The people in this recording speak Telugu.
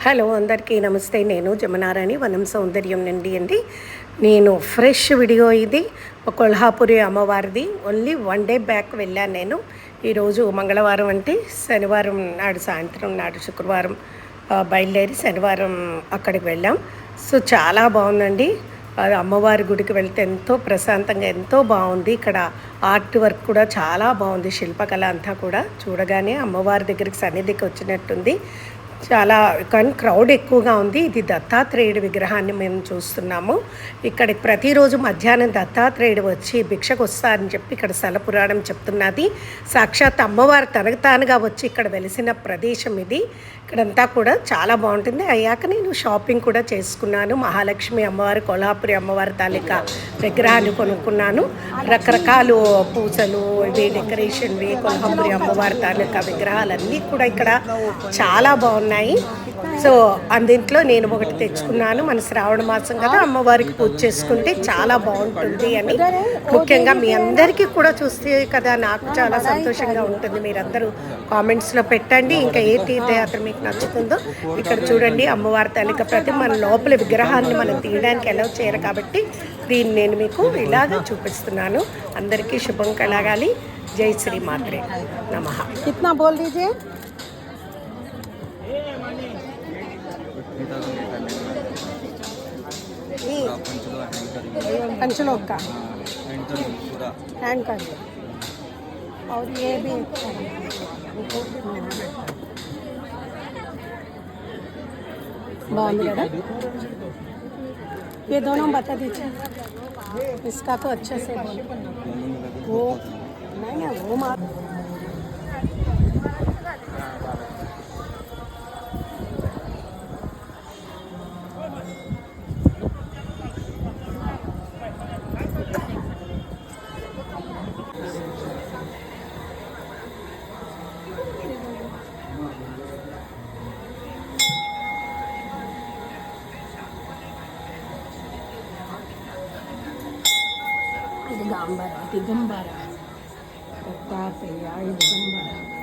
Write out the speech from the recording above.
హలో అందరికీ నమస్తే. నేను జమునారాణి వనం సౌందర్యం నుండి నేను ఫ్రెష్ వీడియో ఇది. కొల్హాపురి అమ్మవారిది. ఓన్లీ 1 డే బ్యాక్ వెళ్ళాను నేను. ఈరోజు మంగళవారం అంటే శనివారం నాడు సాయంత్రం నాడు శుక్రవారం బయలుదేరి శనివారం అక్కడికి వెళ్ళాం. సో చాలా బాగుందండి. అమ్మవారి గుడికి వెళ్తే ఎంతో ప్రశాంతంగా ఎంతో బాగుంది. ఇక్కడ ఆర్ట్ వర్క్ కూడా చాలా బాగుంది. శిల్పకళ అంతా కూడా చూడగానే అమ్మవారి దగ్గరికి సన్నిధికి వచ్చినట్టుంది. చాలా కానీ క్రౌడ్ ఎక్కువగా ఉంది. ఇది దత్తాత్రేయుడి విగ్రహాన్ని మేము చూస్తున్నాము. ఇక్కడికి ప్రతిరోజు మధ్యాహ్నం దత్తాత్రేయుడు వచ్చి భిక్షకు వస్తారని చెప్పి ఇక్కడ స్థల పురాణం చెప్తున్నది. సాక్షాత్ అమ్మవారు తనకు తానుగా వచ్చి ఇక్కడ వెలిసిన ప్రదేశం ఇది. ఇక్కడంతా కూడా చాలా బాగుంటుంది. అయ్యాక నేను షాపింగ్ కూడా చేసుకున్నాను. మహాలక్ష్మి అమ్మవారి, కొల్హాపురి అమ్మవారి తాలూకా విగ్రహాన్ని కొనుక్కున్నాను. రకరకాలు పూసలు ఇవి డెకరేషన్వి, కొల్హాపురి అమ్మవారి తాలూకా విగ్రహాలన్నీ కూడా ఇక్కడ చాలా బాగున్నాయి. సో అందులో నేను ఒకటి తెచ్చుకున్నాను. మన శ్రావణ మాసం కదా, అమ్మవారికి పూజ చేసుకుంటే చాలా బాగుంటుంది అని. ముఖ్యంగా మీ అందరికీ కూడా చూస్తే కదా నాకు చాలా సంతోషంగా ఉంటుంది. మీరందరూ కామెంట్స్లో పెట్టండి. ఇంకా ఏ తీర్థయాత్ర మీకు నచ్చుతుందో ఇక్కడ చూడండి. అమ్మవారి తాలూకా ప్రతి మన లోపల విగ్రహాన్ని మనం తీయడానికి ఎలా చేయరు కాబట్టి దీన్ని నేను మీకు ఇలాగా చూపిస్తున్నాను. అందరికీ శుభం కలగాలి. జై శ్రీ మాత్రే నమః. कितना बोल दीजिए? पंचलोक का हैंड कर और ये भी बाउंड करा। ये दोनों बता दीजिए. इसका तो अच्छे से वो नहीं है वो मार दिगंबरा दत्तात्रेय दिगंबरा